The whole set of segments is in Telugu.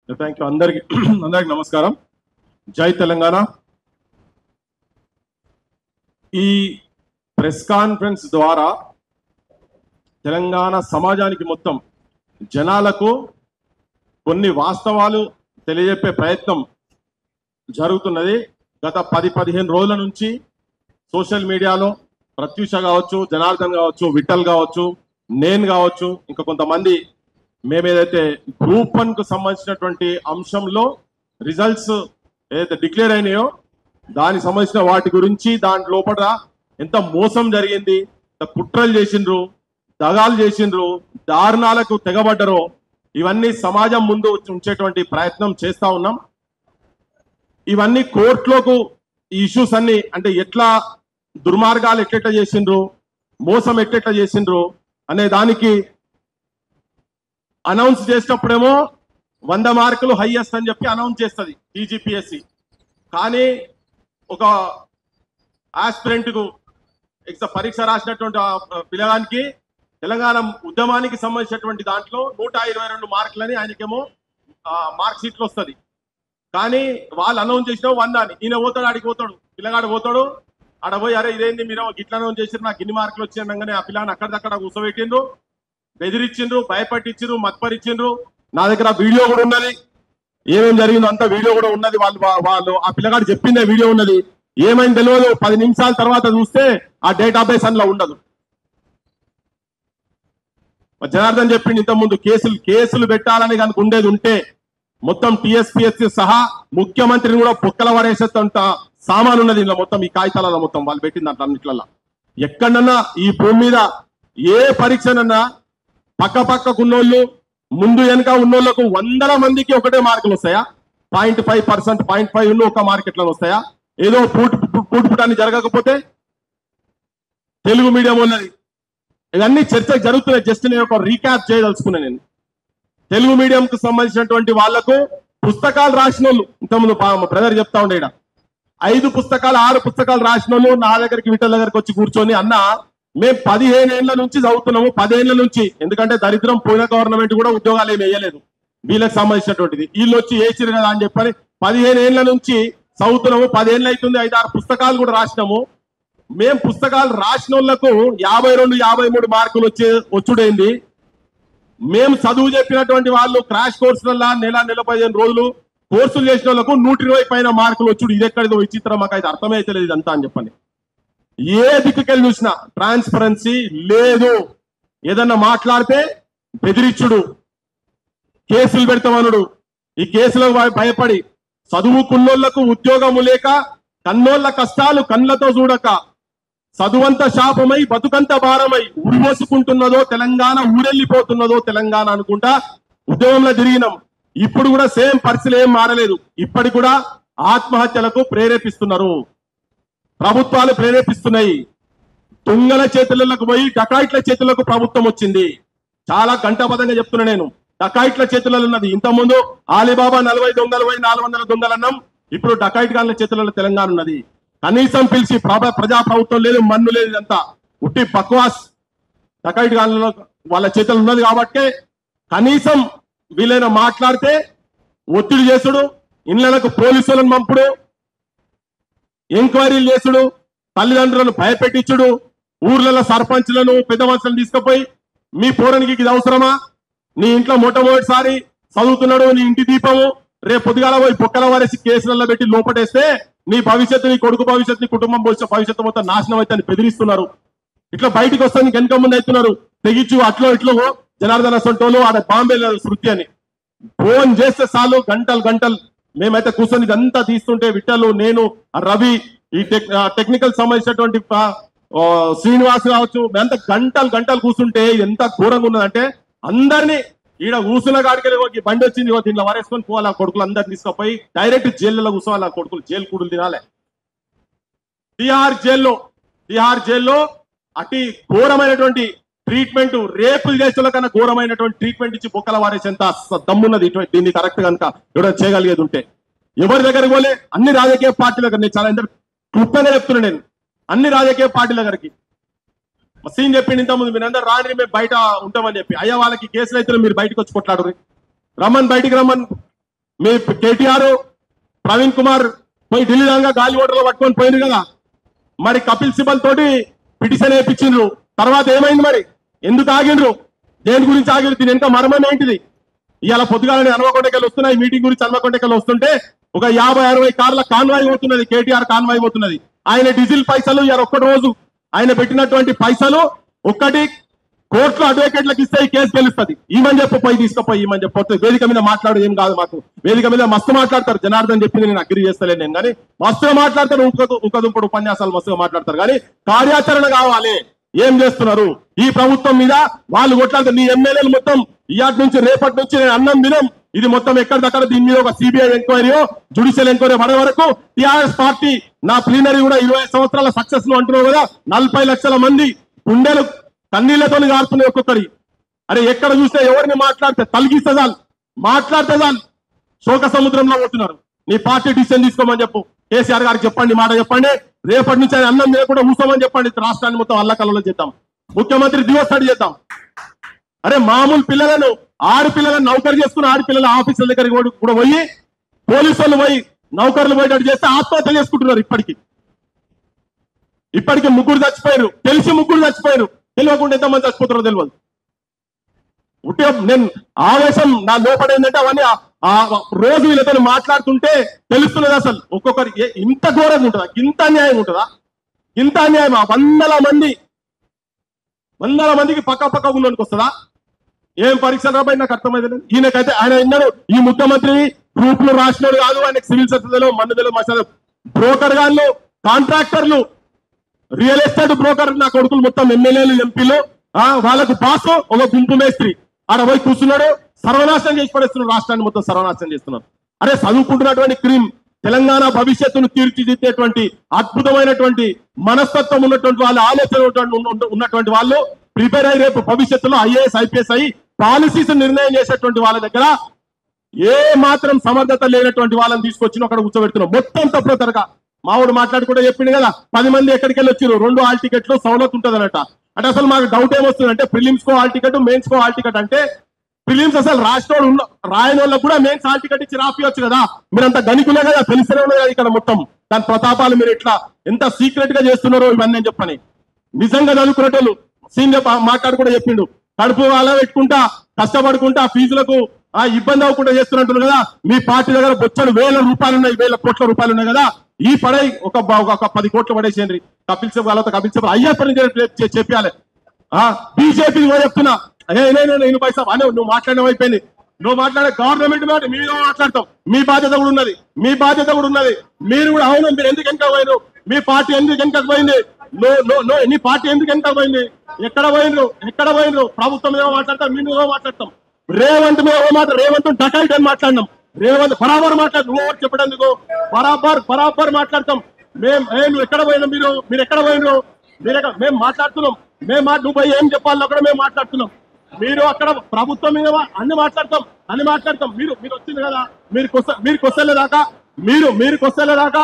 Thank you. అందరికి నమస్కారం. జై తెలంగాణ. ఈ ప్రెస్ కాన్ఫరెన్స్ ద్వారా తెలంగాణ సమాజానికి మొత్తం జనాలకు కొన్ని వాస్తవాలు తెలియజెప్పే ప్రయత్నం జరుగుతున్నది. గత 10-15 రోజుల నుంచి సోషల్ మీడియాలో ప్రత్యూష కావచ్చు, జనార్దన్ కావచ్చు, విఠల్ కావచ్చు, నేను కావచ్చు, ఇంకా కొంతమంది మేమేదైతే గ్రూప్ 1 కు సంబంధించినటువంటి అంశంలో రిజల్ట్స్ ఏదైతే డిక్లేర్ అయినాయో దానికి సంబంధించిన వాటి గురించి, దాని లోపల ఎంత మోసం జరిగింది, ఎంత కుట్రలు చేసిండ్రు, దగాలు చేసిండ్రు, దారుణాలకు తెగబడ్డరో ఇవన్నీ సమాజం ముందు ఉంచేటువంటి ప్రయత్నం చేస్తా ఉన్నాం. ఇవన్నీ కోర్టులోకి ఈ ఇష్యూస్ అన్ని అంటే ఎట్లా దుర్మార్గాలు ఎట్లెట్లా చేసిండ్రు, మోసం ఎట్లెట్లా చేసిండ్రు అనే దానికి అనౌన్స్ చేసినప్పుడేమో 100 మార్కులు హైయెస్ట్ అని చెప్పి అనౌన్స్ చేస్తుంది టీజీపీఎస్సీ. కానీ ఒక ఆస్పిరెంట్ కు పరీక్ష రాసినటువంటి పిల్లగానికి తెలంగాణ ఉద్యమానికి సంబంధించినటువంటి దాంట్లో 122 మార్కులని ఆయనకేమో మార్క్ షీట్లు వస్తుంది. కానీ వాళ్ళు అనౌన్స్ చేసిన 100 అని. ఈయన పోతాడు, ఆడికి పోతాడు, పిల్లగాడు పోతాడు, ఆడ పోయి అరే ఇదేంది మీరు గిట్లా అనౌన్స్ చేసారు, నాకు ఇన్ని మార్కులు వచ్చాయనగానే ఆ పిల్లని అక్కడిదక్కడ కూర్చోబెట్టిండ్రు, బెదిరించిండ్రు, భయపట్టించిండ్రు, మత్పరిచిండ్రు. నా దగ్గర వీడియో కూడా ఉన్నది, ఏమేమి జరిగిందో అంత వీడియో కూడా ఉన్నది. వాళ్ళు ఆ పిల్లగాడు చెప్పిందే వీడియో ఉన్నది. ఏమైంది తెలియదు, 10 నిమిషాల తర్వాత చూస్తే ఆ డేటాబేస్ అందులో ఉండదు. జనార్దన్ చెప్పింది ఇంతకుముందు కేసులు పెట్టాలని కనుక ఉండేది ఉంటే మొత్తం టీఎస్పీఎస్సీ సహా ముఖ్యమంత్రిని కూడా పొక్కల పడేసేంత సామాన్ ఉన్నది ఇందులో, మొత్తం ఈ కాగితాలలో మొత్తం వాళ్ళు పెట్టింది అట్లా అన్నిట్లలో. ఎక్కడన్నా ఈ భూమి మీద ఏ పరీక్షనన్నా పక్కకు ఉన్నోళ్ళు ముందు వెనక ఉన్నోళ్లకు 100 మందికి ఒకటే మార్కులు వస్తాయా? 0.5%, 0.5 ఉన్న ఒక మార్క్ ఎట్లా వస్తాయా? ఏదో పూటుపుటాన్ని జరగకపోతే తెలుగు మీడియం ఉన్నది. ఇవన్నీ చర్చ జరుగుతున్నాయి. జస్ట్ నేను ఒక రీక్యాప్ చేయదలుచుకున్నా. నేను తెలుగు మీడియంకు సంబంధించినటువంటి వాళ్లకు పుస్తకాలు రాసిన వాళ్ళు ఇంతకుముందు బ్రదర్ చెప్తా ఉండే 5 పుస్తకాలు 6 పుస్తకాలు రాసిన వాళ్ళు నా దగ్గరికి విఠల్ దగ్గరికి వచ్చి కూర్చొని అన్న మేము 15 ఏళ్ల నుంచి చదువుతున్నాము, 10 ఏళ్ల నుంచి, ఎందుకంటే దరిద్రం పోయిన గవర్నమెంట్ కూడా ఉద్యోగాలు ఏమి వేయలేదు వీళ్ళకి సంబంధించినటువంటిది, వీళ్ళు వచ్చి వేసిరు కదా అని చెప్పని 15 ఏళ్ల నుంచి చదువుతున్నాము, 10 ఏళ్ళు అవుతుంది, 5-6 పుస్తకాలు కూడా రాసినాము. మేము పుస్తకాలు రాసిన వాళ్లకు 52-53 మార్కులు వచ్చుడైంది. మేము చదువు చెప్పినటువంటి వాళ్ళు క్రాష్ కోర్సులలో నెల 15 రోజులు కోర్సులు చేసిన వాళ్ళకు 120 పైన మార్కులు వచ్చుడు. ఇది ఎక్కడిదో విచిత్రం, మాకు అయితే అర్థమైతే లేదు ఇదంతా అని చెప్పని. ఏ దిక్కుకెళ్ళి చూసినా ట్రాన్స్పరెన్సీ లేదు. ఏదన్నా మాట్లాడితే బెదిరించుడు, కేసులు పెడతామనుడు. ఈ కేసులకు భయపడి చదువుకున్నోళ్లకు ఉద్యోగము లేక కన్నోళ్ల కష్టాలు కళ్ళతో చూడక చదువంత శాపమై బతుకంత భారమై ఉరిమోసుకుంటున్నదో తెలంగాణ, ఊరెళ్ళిపోతున్నదో తెలంగాణ అనుకుంటా ఉద్యమంలో తిరిగినాం. ఇప్పుడు కూడా సేమ్ పరిస్థితులు ఏం మారలేదు. ఇప్పటికి కూడా ఆత్మహత్యలకు ప్రేరేపిస్తున్నారు, ప్రభుత్వాలు ప్రేరేపిస్తున్నాయి. దొంగల చేతులకు పోయి డకాయిట్ల చేతులకు ప్రభుత్వం వచ్చింది. చాలా గంటాబద్ధంగా చెప్తున్నా నేను, డకాయిట్ల చేతులలో ఉన్నది. ఇంతకుముందు ఆలీబాబా 40 దొంగలు పోయి 400 దొంగలు అన్నాం, ఇప్పుడు డకాయిట్ గాన్ల చేతులలో తెలంగాణ ఉన్నది. కనీసం పిలిచి ప్రజా ప్రభుత్వం లేదు, మన్ను లేదు, ఇదంతా ఉట్టి బక్వాస్. డకాయిట్ గాన్లలో వాళ్ళ చేతులు ఉన్నది కాబట్టి కనీసం వీళ్ళైనా మాట్లాడితే ఒత్తిడి చేసుడు, ఇళ్లకు పోలీసులను పంపుడు, ఎంక్వైరీలు చేసుడు, తల్లిదండ్రులను భయపెట్టించుడు, ఊర్లలో సర్పంచ్లను పెద్ద మనుషులను తీసుకుపోయి మీ పోరానికి ఇది అవసరమా, నీ ఇంట్లో మొట్టమొదటిసారి చదువుతున్నాడు, నీ ఇంటి దీపము, రేపు పొద్దుగాల పోయి పొక్కల వారేసి కేసులలో పెట్టి లోపటేస్తే నీ భవిష్యత్తు, నీ కొడుకు భవిష్యత్తు, నీ కుటుంబం భవిష్యత్తు మొత్తం నాశనం అయితే బెదిరిస్తున్నారు. ఇట్లా బయటకు వస్తానికి వెనక ముందు అవుతున్నారు. తెగించు అట్లో ఇట్లో జనార్దన సొంటోలు ఆడ బాంబే శృతి అని ఫోన్ చేస్తే చాలు గంటలు మేమైతే కూర్చొని ఇదంతా తీస్తుంటే విఠలు, నేను, రవి, ఈ టెక్నికల్ సంబంధించినటువంటి శ్రీనివాస్ కావచ్చు, మేమంతా గంటలు కూర్చుంటే ఎంత ఘోరంగా ఉన్నదంటే అందరినీ ఈడ కూర్చున్న కాడికి బండి వచ్చింది దీనిలో వరేసుకొని పోవాలి. ఆ కొడుకులు అందరిని తీసుకుపోయి డైరెక్ట్ జైల్లో కూర్చోవాలి. ఆ కొడుకులు జైలు కూడులు తినాలి. తిహార్ జైల్లో అతి ఘోరమైనటువంటి ట్రీట్మెంట్, రేపులు చేస్తున్న కన్నా ఘోరమైనటువంటి ట్రీట్మెంట్ ఇచ్చి బొక్కల వారేసేంత దమ్మున్నది దీన్ని కరెక్ట్ కనుక ఎవరైనా చేయగలిగేది ఉంటే. ఎవరి దగ్గరికి పోలే, అన్ని రాజకీయ పార్టీల దగ్గర, నేను చాలా క్లుప్తంగా చెప్తున్నా, నేను అన్ని రాజకీయ పార్టీల దగ్గరికి సీన్ చెప్పింది ఇంతకుముందు, మీరు అందరూ రాని మేము బయట ఉంటామని చెప్పి. అయ్యా వాళ్ళకి కేసులు అయితే మీరు బయటకు వచ్చి కొట్లాడు, రమ్మని బయటికి రమ్మని మీ కేటీఆర్ ప్రవీణ్ కుమార్ పోయి ఢిల్లీ దాకా గాలి ఓటర్లు పట్టుకొని పోయింది కదా, మరి కపిల్ సిబల్ తోటి పిటిషన్ వేయించిండ్రు. తర్వాత ఏమైంది మరి? ఎందుకు ఆగిండ్రు? దేని గురించి ఆగిండ్రు? దీని వెనుక మర్మం ఏంటిది? ఇవాళ పొద్దుగాలని హన్మకొండకెళ్ళి వస్తున్నాయి మీటింగ్ గురించి. హన్మకొండకెళ్ళి వస్తుంటే ఒక 50-60 కార్ల కాన్వాయ్ పోతున్నది, కేటీఆర్ కాన్వాయ్ పోతున్నది. ఆయన డీజిల్ పైసలు ఇవాళ ఒక్కటి రోజు ఆయన పెట్టినటువంటి పైసలు ఒక్కటి కోర్టులో అడ్వకేట్లకు ఇస్తే ఈ కేసు గెలుస్తుంది. ఈమని చెప్పి పోయి తీసుకుపోయి ఈమని చెప్పి వేదిక మీద మాట్లాడు ఏం కాదు. మాకు వేదిక మీద మస్తు మాట్లాడతారు. జనార్దన్ చెప్పింది నేను అగ్రి చేస్తలేను నేను, కానీ మస్తుగా మాట్లాడతారు. ఉకదుంపుడు ఉపన్యాసాలు మస్తుగా మాట్లాడతారు, కానీ కార్యాచరణ కావాలి. ఏం చేస్తున్నారు ఈ ప్రభుత్వం మీద? వాళ్ళు కొట్లాడతారు. నీ ఎమ్మెల్యేలు మొత్తం ఇయాటి నుంచి రేపటి నుంచి నేను అన్నం దినం ఇది మొత్తం ఎక్కడిదక్కడ దీని మీద ఒక సిబిఐ ఎంక్వైరీయో జ్యుడిషియల్ ఎంక్వైరీ పడే వరకు టిఆర్ఎస్ పార్టీ నా ప్లీనరీ కూడా 20 సంవత్సరాల సక్సెస్ ను అంటున్నావు కదా. 40 లక్షల మంది గుండెలు కన్నీళ్లతో గారుతున్నాయి ఒక్కొక్కరి. అరే ఎక్కడ చూస్తే ఎవరిని మాట్లాడితే తలిగిస్తే చాలు, మాట్లాడితే చాలు శోక సముద్రంలో పోతున్నారు. నీ పార్టీ డిసిషన్ తీసుకోమని చెప్పు. కేసీఆర్ గారికి చెప్పండి, మాట చెప్పండి. రేపటి నుంచి ఆయన అన్నం మీద కూడా కూర్చోమని చెప్పండి. రాష్ట్రాన్ని మొత్తం అల్లకల్లలో చేద్దాం. ముఖ్యమంత్రి దివోత్సడి చేద్దాం. అరే మామూలు పిల్లలను ఆడపిల్లలను నౌకరు చేసుకుని ఆడపిల్లల ఆఫీసుల దగ్గరికి కూడా పోయి పోలీసు వాళ్ళు పోయి నౌకర్లు పోయేటట్టు చేస్తే ఆత్మహత్య చేసుకుంటున్నారు. ఇప్పటికి ముగ్గురు చచ్చిపోయారు. తెలిసి ముగ్గురు చచ్చిపోయారు. తెలియకుండా ఎంతమంది చచ్చిపోతారో తెలియదు. నేను ఆవేశం నా లోపల ఏంటంటే అవన్నీ రోజు వీళ్ళతో మాట్లాడుతుంటే తెలుస్తున్నది. అసలు ఒక్కొక్కరి ఇంత ఘోరంగా ఉంటుందా? ఇంత అన్యాయం ఉంటుందా? ఇంత అన్యాయం 100 మందికి పక్క ఉన్నోనికి వస్తుందా? ఏం పరీక్షలు రాబాయి నాకు అర్థమైంది. ఈయనకైతే ఆయన విన్నాడు. ఈ ముఖ్యమంత్రి గ్రూపులు రాసినోడు కాదు. ఆయనకు సివిల్ సర్వీసులు మందులు మసాలా బ్రోకర్ గాళ్ళు, కాంట్రాక్టర్లు, రియల్ ఎస్టేట్ బ్రోకర్ నా కొడుకులు మొత్తం ఎమ్మెల్యేలు ఎంపీలు వాళ్ళకు బాసు ఒక గుంపు మేస్త్రి ఆడ పోయి కూర్చున్నాడు. సర్వనాశనం చేసి పడేస్తున్నారు. రాష్ట్రాన్ని మొత్తం సర్వనాశనం చేస్తున్నారు. అరే చదువుకుంటున్నటువంటి తెలంగాణ భవిష్యత్తును తీర్చిదిద్దేటువంటి అద్భుతమైనటువంటి మనస్తత్వం ఉన్నటువంటి వాళ్ళు, ఆలోచన ఉన్నటువంటి వాళ్ళు ప్రిపేర్ అయ్యి రేపు భవిష్యత్తులో ఐఏఎస్ ఐపీఎస్ అయ్యి పాలసీస్ నిర్ణయం చేసేటువంటి వాళ్ళ దగ్గర ఏ మాత్రం సమర్థత లేనటువంటి వాళ్ళని తీసుకొచ్చి అక్కడ కూర్చోబెడుతున్నాం. మొత్తం తప్పుతరగా మావాడు మాట్లాడుకుంటే చెప్పింది కదా, 10 మంది ఎక్కడికి వెళ్ళి వచ్చారు. 2 హాల్ టికెట్లు సౌలత్ ఉంటుంది అన్నట్ట. అంటే అసలు మాకు డౌట్ ఏమొస్తుంది అంటే ప్రిలిమ్స్ కో హాల్ టికెట్, మెయిన్స్ కో హాల్ టికెట్ అంటే ప్రిలిమ్స్ అసలు రాష్ట్రంలో రాయని వాళ్ళకు కూడా మెయిన్స్ హాల్ టికెట్ ఇచ్చి రాపియొచ్చు కదా. మీరంతా గణికులే కదా, తెలిసినే ఉన్నది కదా ఇక్కడ మొత్తం. దాని ప్రతాపాలు మీరు ఎట్లా ఎంత సీక్రెట్ గా చేస్తున్నారో ఇవన్నీ నేను చెప్పని. నిజంగా చదువుకునేటోళ్ళు సీనియర్ మాట్లాడు కూడా చెప్పిండు. కడుపు అలా పెట్టుకుంటా కష్టపడుకుంటా ఫీజులకు ఇబ్బంది అవ్వకుండా చేస్తున్నట్టు కదా. మీ పార్టీ దగ్గర బొచ్చడు 1000 రూపాయలు ఉన్నాయి, 1000 కోట్ల రూపాయలు ఉన్నాయి కదా. ఈ పడై ఒక 10 కోట్లు పడేసేయండి. కపిల్ సిబల్ వాళ్ళతో కపిల్ సిబల్ అయ్యప్పని చెప్పాలి. బీజేపీ చెప్తున్నా నేను పైసా అనే నువ్వు మాట్లాడడం అయిపోయింది. నువ్వు మాట్లాడే గవర్నమెంట్ మాట మీరు మాట్లాడతాం. మీ బాధ్యత కూడా ఉన్నది, మీ బాధ్యత కూడా ఉన్నది. మీరు కూడా అవును మీరు ఎందుకు వెనక పోయినారు, మీ పార్టీ ఎందుకు వెనక పోయింది, నీ పార్టీ ఎందుకు వెనక పోయింది, ఎక్కడ పోయినరు ప్రభుత్వం మీద మాట్లాడతాం, మీ మీద మాట్లాడతాం. రేవంత్ మీద రేవంత్ డకాయిట్ అని మాట్లాడినాం. రేవంత్ బరాబర్ మాట్లాడు. నువ్వు చెప్పడానికి బరాబర్ మాట్లాడతాం. నువ్వు ఎక్కడ పోయినా మీరు ఎక్కడ పోయినరు, మేము మాట్లాడుతున్నాం. నువ్వు పోయి ఏం చెప్పాలో అక్కడ మేము మాట్లాడుతున్నాం. మీరు అక్కడ ప్రభుత్వం మీద అన్ని మాట్లాడతాం. మీరు వచ్చింది కదా, మీరు కొస్తలేదాకా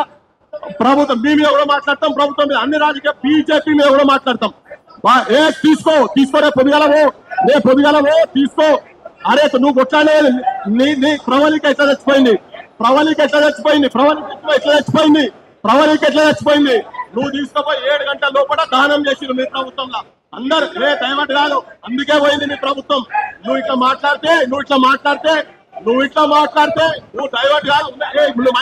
ప్రభుత్వం మీ మీద కూడా మాట్లాడతాం. ప్రభుత్వం మీద అన్ని రాజకీయ బీజేపీ మీద కూడా మాట్లాడతాం. తీసుకో రేపు పొద్దుగాలవో తీసుకో. అరే నువ్వు కొట్లాడే నీ ప్రవళిక ఎట్లా చచ్చిపోయింది, ప్రవళిక ఎట్లా చచ్చిపోయింది. నువ్వు తీసుకోపోయి 7 గంటల లోపల దానం చేసిండు మీ ప్రభుత్వంలో. అందరు దయవట్ కాదు, అందుకే పోయింది మీ ప్రభుత్వం. నువ్వు ఇట్లా మాట్లాడితే నువ్వు డైవర్ట్ కాదు. నువ్వు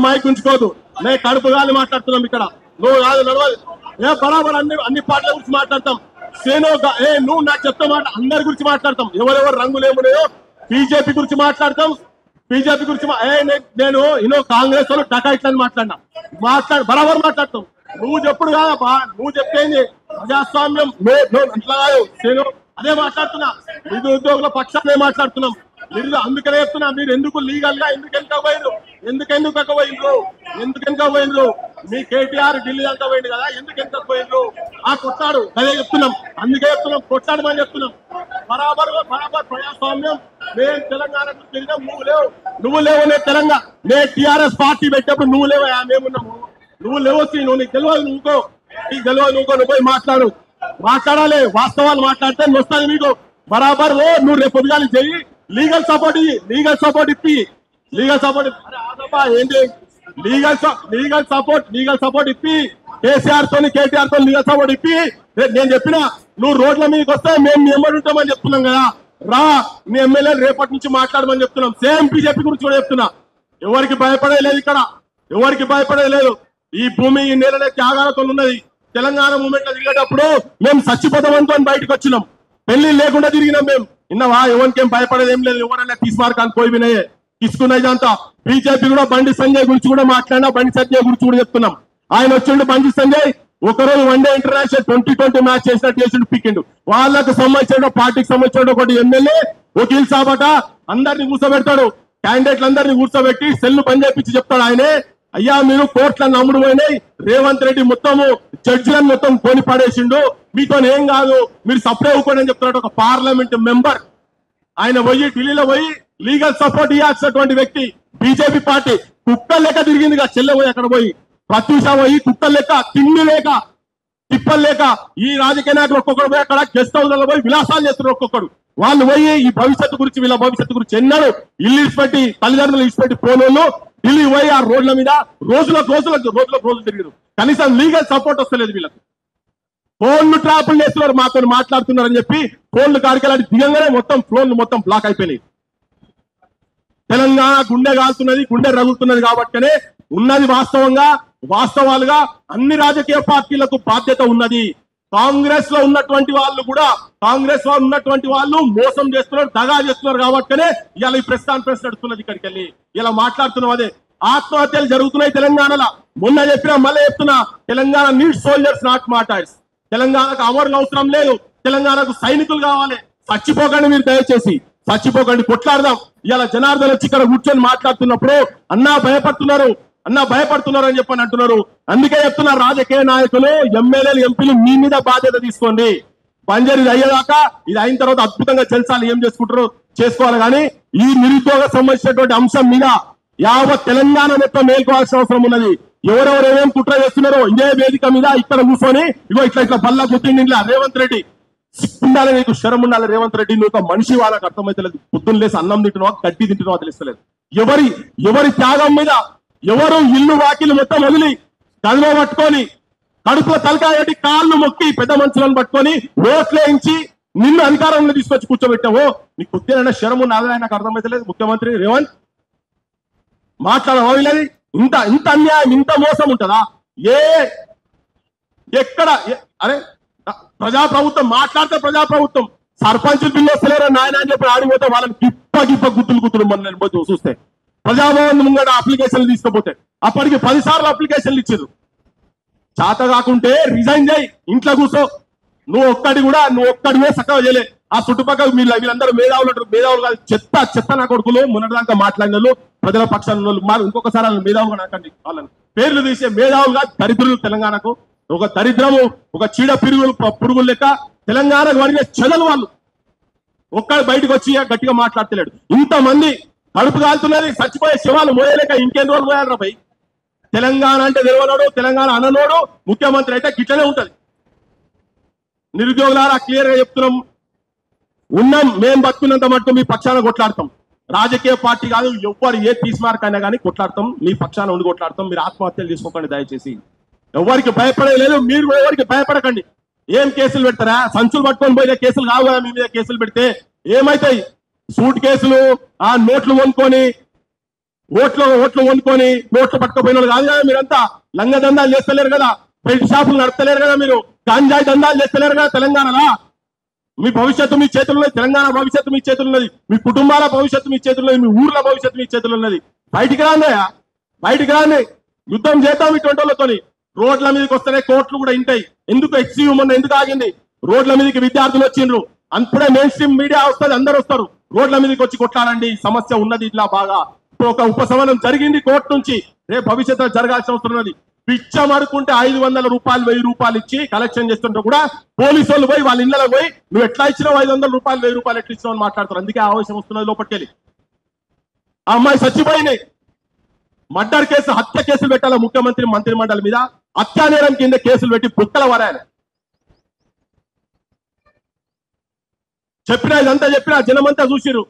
మైక్ ఉంచుకోవద్దు. నేను కడుపు గాలి మాట్లాడుతున్నాం ఇక్కడ. నువ్వు కాదు నడవదు. బరాబర్ అన్ని పార్టీల గురించి మాట్లాడతాం. నువ్వు నాకు చెప్తా అందరి గురించి మాట్లాడతాం. ఎవరెవరు రంగులు ఏమున్నాయో బీజేపీ గురించి మాట్లాడతాం. నేను కాంగ్రెస్ వాళ్ళు డకాయిట్లు అని బరాబర్ మాట్లాడతాం. నువ్వు చెప్పుడు కాదబ్బా, నువ్వు చెప్పేది ప్రజాస్వామ్యం అట్లా కాదు. నేను అదే మాట్లాడుతున్నా. నిరుద్యోగుల పక్షానే మాట్లాడుతున్నాం. అందుకనే చెప్తున్నా, మీరు ఎందుకు లీగల్ గా ఎందుకు వెనక పోయిండ్రు? మీ కేటీఆర్ ఢిల్లీ అంతా పోయింది కదా, ఎందుకు వెనక పోయిండ్రు? కొట్టాడు, అదే చెప్తున్నాం. అందుకే చెప్తున్నాం, కొట్టాడమని చెప్తున్నాం. బరాబర్ ప్రజాస్వామ్యం. మేము తెలంగాణ తిరిగాం, నువ్వు లేవు. నేను తెలంగాణ నేను టీఆర్ఎస్ పార్టీ పెట్టేప్పుడు నువ్వు లేవా, మేమున్నాము. నువ్వు లేవచ్చి నీకు తెలియదు, నువ్వు పోయి మాట్లాడాలి. వాస్తవాలు మాట్లాడితే వస్తుంది మీకు. బరాబర్ నువ్వు రేపు పొద్దుగాలి చెయ్యి. లీగల్ సపోర్ట్ ఇప్పి ఏంటి లీగల్ సపోర్ట్ ఇప్పి కేసీఆర్ తోని కేటీఆర్ తో లీగల్ సపోర్ట్ ఇప్పి నేను చెప్పిన నువ్వు రోడ్ల మీదకి వస్తే మేము మెంబర్ ఉంటామని చెప్తున్నాం కదా, రా మీ ఎమ్మెల్యే రేపటి నుంచి మాట్లాడమని చెప్తున్నాం. సేమ్ బీజేపీ గురించి కూడా చెప్తున్నా. ఎవరికి భయపడలేదు, ఇక్కడ ఎవరికి భయపడలేదు. ఈ భూమి ఈ నేలనే త్యాగాలతో ఉన్నది. తెలంగాణ మూమెంట్ లో తిరిగేటప్పుడు మేము చచ్చిపోతామంతో బయటకు వచ్చినాం, పెళ్లి లేకుండా తిరిగినాం మేము. ఇన్నవా ఎవరికేం భయపడేది ఏం లేదు. ఎవరైనా తీసుమార్కాన్ని పోయి వినయే తీసుకున్నది అంతా. బీజేపీ కూడా బండి సంజయ్ గురించి కూడా మాట్లాడినా, బండి సంజయ్ గురించి కూడా చెప్తున్నాం. ఆయన వచ్చిండు బండి సంజయ్ ఒకరోజు వన్డే ఇంటర్నేషనల్ 2020 మ్యాచ్ చేసినట్టు చేసిండు, పీకిండు. వాళ్ళకు సంబంధించిన పార్టీకి సంబంధించిన ఒకటి ఎమ్మెల్యే వకీల్ సాబట అందరినీ కూర్చోబెడతాడు, క్యాండిడేట్లు అందరినీ కూర్చోబెట్టి సెల్లు పని చేపించి చెప్తాడు. ఆయనే అయ్యా మీరు కోట్లను నమ్ముడు పోయినాయి, రేవంత్ రెడ్డి మొత్తము జడ్జిలను మొత్తం కొని పడేసిండు, మీతో ఏం కాదు మీరు సప్లై అవ్వకూడదని చెప్తున్నాడు ఒక పార్లమెంట్ మెంబర్. ఆయన పోయి ఢిల్లీలో పోయి లీగల్ సపోర్ట్ ఇవ్వాల్సినటువంటి వ్యక్తి. బీజేపీ పార్టీ కుక్కలు లెక్క తిరిగిందిగా చెల్లె పోయి అక్కడ పోయి ప్రత్యూష పోయి కుక్కలు లెక్క, తిండి లేక తిప్పలు లేక ఈ రాజకీయ నాయకులు ఒక్కొక్కడు పోయి అక్కడ గెస్ట్ హౌస్ లో పోయి విలాసాలు చేస్తున్నారు ఒక్కొక్కడు. వాళ్ళు పోయి ఈ భవిష్యత్తు గురించి వీళ్ళ భవిష్యత్తు గురించి ఎన్నడూ ఇల్లు ఇచ్చిపెట్టి తల్లిదండ్రులు ఇచ్చిపెట్టి పోనోళ్ళు ఢిల్లీ పోయి ఆ రోడ్ల మీద రోజులు తిరిగారు. కనీసం లీగల్ సపోర్ట్ వస్తలేదు వీళ్ళకి. ఫోన్లు ట్రాపులు చేస్తున్నారు, మాతో మాట్లాడుతున్నారని చెప్పి ఫోన్లు కాడికెళ్ళి దిగంగానే మొత్తం ఫోన్లు మొత్తం బ్లాక్ అయిపోయినాయి. తెలంగాణ గుండె కాలుతున్నది, గుండె రగులుతున్నది. కాబట్టినే ఉన్నది వాస్తవాలుగా అన్ని రాజకీయ పార్టీలకు బాధ్యత ఉన్నది. కాంగ్రెస్ లో ఉన్నటువంటి వాళ్ళు మోసం చేస్తున్నారు, దగా చేస్తున్నారు. కాబట్టినే ఇలా ఈ ప్రెస్ కాన్ఫరెన్స్ నడుస్తున్నది. ఇక్కడికి వెళ్ళి ఇలా మాట్లాడుతున్నాం. అదే ఆత్మహత్యలు జరుగుతున్నాయి తెలంగాణలో. మొన్న చెప్పినా మళ్ళీ చెప్తున్నా, Telangana need soldiers not martyrs. తెలంగాణకు అమరులు అవసరం లేదు, తెలంగాణకు సైనికులు కావాలి. చచ్చిపోకండి, మీరు దయచేసి చచ్చిపోకండి, కొట్లాడదాం. ఇలా జనార్దన్ వచ్చి ఇక్కడ కూర్చొని మాట్లాడుతున్నప్పుడు అన్నా భయపడుతున్నారు అని చెప్పని అంటున్నారు. అందుకే చెప్తున్నారు, రాజకీయ నాయకులు ఎమ్మెల్యేలు ఎంపీలు మీ మీద బాధ్యత తీసుకోండి. బంజర్ ఇది అయ్యేదాకా, ఇది అయిన తర్వాత అద్భుతంగా చెల్సాలి, ఏం చేసుకుంటారో చేసుకోవాలి. కానీ ఈ నిరుద్యోగ సంబంధించినటువంటి అంశం మీద యావత్ తెలంగాణ మొత్తం మేల్కోవాల్సిన అవసరం ఉన్నది. ఎవరెవరు ఏమేం కుట్ర చేస్తున్నారో ఇదే వేదిక మీద ఇక్కడ కూర్చొని ఇగో ఇట్లా బల్లా గుర్తిండి ఇంట్లో రేవంత్ రెడ్డి ఉండాలి, నీకు శరం ఉండాలి. రేవంత్ రెడ్డి నువ్వు ఒక మనిషి, వాళ్ళకి అర్థమైతలేదు. పొద్దున్న లేసి అన్నం తింటున్నావా గడ్డి తింటున్నావా తెలుస్తలేదు. ఎవరి త్యాగం మీద ఎవరు ఇల్లు వాకిలు మొత్తం వదిలి గదిలో పట్టుకొని కడుపులో తలకాయటి కాళ్ళు మొక్కి పెద్ద మనుషులను పట్టుకొని ఓట్లేయించి నిన్ను అధికారంలో తీసుకొచ్చి కూర్చోబెట్టావో నీకు కొద్దిగా శరము నాదే నాకు అర్థమైతలేదు. ముఖ్యమంత్రి రేవంత్ మాట్లాడలేదు. ఇంత అన్యాయం, ఇంత మోసం ఉంటుందా? ఎక్కడ అరే ప్రజాప్రభుత్వం మాట్లాడితే ప్రజాప్రభుత్వం సర్పంచులు బిల్లు వస్తలేరా నాయన అని చెప్పి ఆడిపోతే వాళ్ళని గిప్ప గుద్దులు మొన్న పోతే చూస్తే ప్రజాభవన్ ముంగడ అప్లికేషన్లు తీసుకుపోతే అప్పటికి 10 సార్లు అప్లికేషన్లు ఇచ్చారు. చేత కాకుంటే రిజైన్ చేయి, ఇంట్లో కూర్చో. నువ్వు ఒక్కడివే చక్కగా చేయలే. ఆ చుట్టుపక్కల వీళ్ళందరూ మేధావులు కాదు, చెత్త నా కొడుకులు. మొన్నటిదాకా మాట్లాడిన వాళ్ళు, ప్రజల పక్షాల వాళ్ళు, ఇంకొకసారి వాళ్ళని మేధావులు నాకండి, వాళ్ళని పేర్లు తీసే మేధావులు కాదు, దరిద్రులు. తెలంగాణకు ఒక దరిద్రము, ఒక చీడ పురుగులు లెక్క తెలంగాణకు వడిగే చెదలు వాళ్ళు. ఒక్కడు బయటకు వచ్చి గట్టిగా మాట్లాడతలేడు. ఇంతమంది కడుపు కాలుతున్నది, చచ్చిపోయే శివాలు మోయలేక ఇంకెన్ని రోజులు పోయారు పై. తెలంగాణ అంటే తెలియనోడు, తెలంగాణ అననోడు ముఖ్యమంత్రి అయితే గిట్లనే ఉంటది. నిరుద్యోగులారా క్లియర్ గా చెప్తున్నాం, ఉన్నాం మేము బతుకున్నంత మట్టు మీ పక్షాన కొట్లాడతాం. రాజకీయ పార్టీ కాదు, ఎవ్వరు ఏ తీసుమార్కైనా కానీ కొట్లాడతాం, మీ పక్షాన ఉండి కొట్లాడతాం. మీరు ఆత్మహత్యలు చేసుకోకండి దయచేసి. ఎవరికి భయపడలేదు, మీరు ఎవరికి భయపడకండి. ఏం కేసులు పెడతారా? సంచులు పట్టుకొని పోయిన కేసులు కావు కదా. మీ మీద కేసులు పెడితే ఏమైతాయి? సూట్ కేసులు, ఆ నోట్లు కొనుక్కొని ఓట్లు కొనుక్కొని నోట్లు పట్టుకుపోయిన వాళ్ళు కాదు కదా. మీరంతా లంగ దందాలు చేస్తలేరు కదా, బెల్ట్ షాపులు నడతలేరు కదా, మీరు గాంజాయి దందాలు చేస్తలేరు కదా. తెలంగాణలో మీ భవిష్యత్తు మీ చేతులు ఉన్నది, తెలంగాణ భవిష్యత్తు మీ చేతులు ఉన్నది, మీ కుటుంబాల భవిష్యత్తు మీ చేతులు ఉన్నది, మీ ఊర్ల భవిష్యత్తు మీ చేతులు ఉన్నది. బయటికి రాండి, యుద్ధం చేద్దాం ఇటువంటి వాళ్ళతోని. రోడ్ల మీదకి వస్తేనే కోర్టులు కూడా ఇంటాయి. ఎందుకు ఎక్స్యూ మొన్న ఎందుకు ఆగింది? రోడ్ల మీదకి విద్యార్థులు వచ్చిండ్రు, అప్పుడే మెయిన్ స్ట్రీమ్ మీడియా వస్తుంది, అందరు వస్తారు. రోడ్ల మీదకి వచ్చి కొట్లాడండి, సమస్య ఉన్నది ఇట్లా బాగా. ఇప్పుడు ఒక ఉపశమనం జరిగింది కోర్టు నుంచి, రేపు భవిష్యత్తులో జరగాల్సిన అవసరం ఉన్నది. పిచ్చం అడుకుంటే 500 రూపాయలు 1000 రూపాయలు ఇచ్చి కలెక్షన్ చేస్తుంటే కూడా పోలీసు వాళ్ళు పోయి వాళ్ళ ఇళ్ళలో పోయి నువ్వు ఎట్లా ఇచ్చినావు 500 రూపాయలు 1000 రూపాయలు ఎట్లా ఇచ్చినావు అని మాట్లాడతారు. అందుకే ఆవేశం వస్తున్నది లోపలికెళ్ళి. ఆ అమ్మాయి చచ్చిపోయినాయి. మర్డర్ కేసు, హత్య కేసులు పెట్టాల ముఖ్యమంత్రి మంత్రిమండలి మీద. హత్యానేరం కింద కేసులు పెట్టి బుక్కల వరాలి. ఇదంతా చెప్పినా జనమంతా చూసిరు.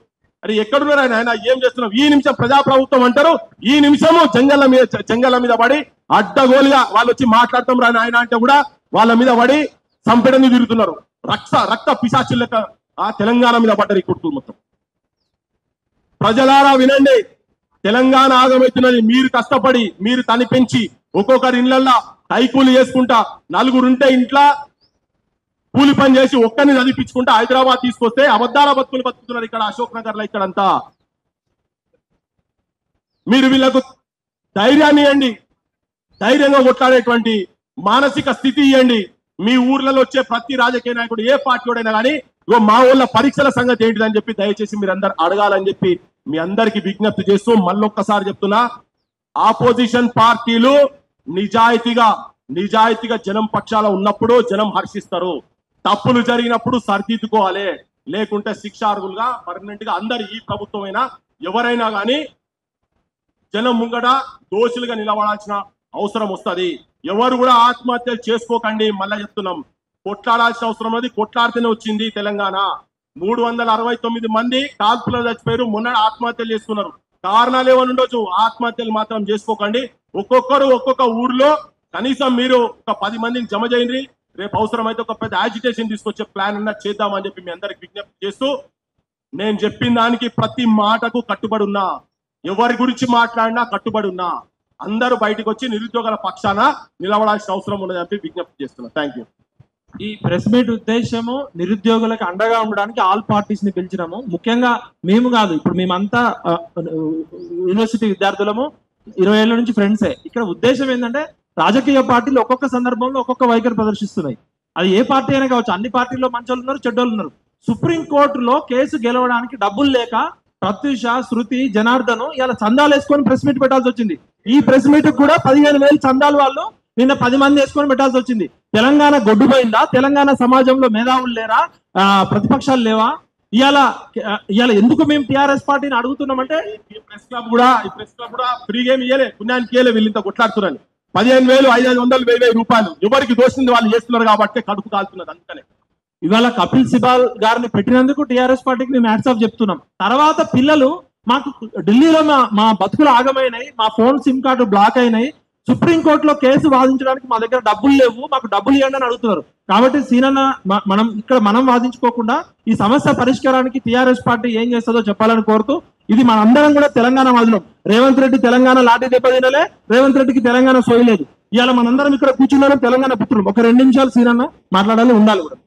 అరే ఎక్కడున్నారు ఆయన ఏం చేస్తున్నాం? ఈ నిమిషం ప్రజాప్రభుత్వం అంటారు, ఈ నిమిషము జంగళ్ళ మీద పడి అడ్డగోలుగా వాళ్ళు వచ్చి మాట్లాడతాం రా ఆయన అంటే కూడా వాళ్ళ మీద పడి సంపెడని తిరుగుతున్నారు. రక్త పిశాచుల లెక్క ఆ తెలంగాణ మీద పడ్డారు ఈ కుర్తులు మొత్తం. ప్రజలారా వినండి, తెలంగాణ ఆగమవుతున్నది. మీరు కష్టపడి మీరు తని పెంచి ఒక్కొక్కరి ఇళ్లల్లో కైకూలు చేసుకుంటా, నలుగురుంటే ఇంట్లో కూలి పని చేసి ఒక్కరిని చదివించుకుంటా హైదరాబాద్ తీసుకొస్తే అబద్ధాల బతుకులు బతుకుతున్నారు ఇక్కడ అశోక్ నగర్ లో. ఇక్కడంతా మీరు వీళ్ళకు ధైర్యాన్ని ఇవ్వండి, ధైర్యంగా కొట్లాడేటువంటి మానసిక స్థితి ఇవ్వండి. మీ ఊర్లలో వచ్చే ప్రతి రాజకీయ నాయకుడు ఏ పార్టీడైనా కానీ మా ఊళ్ళ పరీక్షల సంగతి ఏంటిదని చెప్పి దయచేసి మీరు అందరు అడగాలని చెప్పి మీ అందరికి విజ్ఞప్తి చేస్తూ మళ్ళొక్కసారి చెప్తున్నా, ఆపోజిషన్ పార్టీలు నిజాయితీగా జనం పక్షాల ఉన్నప్పుడు జనం హర్షిస్తారు. తప్పులు జరిగినప్పుడు సరిదిద్దుకోవాలి, లేకుంటే శిక్షార్హులుగా పర్మనెంట్ గా అందరు ఈ ప్రభుత్వం అయినా ఎవరైనా కానీ జనం ముంగట దోషులుగా నిలబడాల్సిన అవసరం వస్తుంది. ఎవరు కూడా ఆత్మహత్యలు చేసుకోకండి. మళ్ళా చెప్తున్నాం, కొట్లాడాల్సిన అవసరం ఉన్నది. కొట్లాడితేనే వచ్చింది తెలంగాణ. 369 మంది కాల్పులలో చచ్చిపోయారు. మొన్న ఆత్మహత్యలు చేసుకున్నారు. కారణాలు ఏమైనా ఉండొచ్చు, ఆత్మహత్యలు మాత్రం చేసుకోకండి. ఒక్కొక్కరు ఒక్కొక్క ఊర్లో కనీసం మీరు ఒక 10 మందిని జమ చేయండి. రేపు అవసరమైతే ఒక పెద్ద యాజిటేషన్ తీసుకొచ్చే ప్లాన్ అన్నా చేద్దామని చెప్పి మీ అందరికి విజ్ఞప్తి చేస్తూ, నేను చెప్పిన దానికి ప్రతి మాటకు కట్టుబడి ఉన్నా, ఎవరి గురించి మాట్లాడినా కట్టుబడి ఉన్నా. అందరూ బయటకు వచ్చి నిరుద్యోగుల పక్షాన నిలబడాల్సిన అవసరం ఉన్నదని చెప్పి విజ్ఞప్తి చేస్తున్నా. Thank you. ఈ ప్రెస్ మీట్ ఉద్దేశము నిరుద్యోగులకు అండగా ఉండడానికి ఆల్ పార్టీస్ ని పిలిచినాము. ముఖ్యంగా మేము కాదు, ఇప్పుడు మేమంతా యూనివర్సిటీ విద్యార్థులము, 20 ఏళ్ల నుంచి ఫ్రెండ్సే. ఇక్కడ ఉద్దేశం ఏంటంటే రాజకీయ పార్టీలు ఒక్కొక్క సందర్భంలో ఒక్కొక్క వైఖరి ప్రదర్శిస్తున్నాయి. అది ఏ పార్టీ అయినా కావచ్చు. అన్ని పార్టీల్లో మంచోళ్ళు ఉన్నారు, చెడ్డోళ్ళు ఉన్నారు. సుప్రీంకోర్టులో కేసు గెలవడానికి డబ్బులు లేక ప్రత్యూష, శృతి, జనార్దన్ ఇలా చందాలు వేసుకొని ప్రెస్ మీట్ పెట్టాల్సి వచ్చింది. ఈ ప్రెస్ మీట్ కూడా 15,000 చందాలు వాళ్ళు నిన్న 10 మంది వేసుకొని పెట్టాల్సి వచ్చింది. తెలంగాణ గొడ్డుపోయిందా? తెలంగాణ సమాజంలో మేధావులు లేరా? ప్రతిపక్షాలు లేవా? ఇవాళ ఎందుకు మేము టిఆర్ఎస్ పార్టీని అడుగుతున్నామంటే ఈ ప్రెస్ క్లబ్ కూడా ఫ్రీగా ఏమి ఇయ్యలే, పుణ్యానికి ఇయ్యలే. వీళ్ళు ఇంత కొట్లాడుతున్నారు. 15,000, 500, 1,000 రూపాయలు ఎవరికి దోషింది వాళ్ళు చేస్తున్నారు కాబట్టి కడుపు కాలుతున్నది. అందుకనే ఇవాళ కపిల్ సిబాల్ గారిని పెట్టినందుకు టిఆర్ఎస్ పార్టీకి మేము హ్యాట్స్ ఆఫ్ చెప్తున్నాం. తర్వాత పిల్లలు మాకు ఢిల్లీలో మా బతుకులు ఆగమైనాయి, మా ఫోన్ సిమ్ కార్డు బ్లాక్ అయినాయి, సుప్రీంకోర్టులో కేసు వాదించడానికి మా దగ్గర డబ్బులు లేవు, మాకు డబ్బులు ఇవ్వండి అని అడుగుతున్నారు. కాబట్టి సీనన్న మనం వాదించుకోకుండా ఈ సమస్య పరిష్కారానికి టిఆర్ఎస్ పార్టీ ఏం చేస్తుందో చెప్పాలని కోరుతూ, ఇది మనందరం కూడా తెలంగాణ వాదులం. రేవంత్ రెడ్డి తెలంగాణ లాఠీ దెబ్బతినలే, రేవంత్ రెడ్డికి తెలంగాణ సోయలేదు. ఇవాళ మనందరం ఇక్కడ కూర్చున్నాం తెలంగాణ పుత్రులు. ఒక 2 నిమిషాలు సీనన్న మాట్లాడాలి, ఉండాలి కూడా.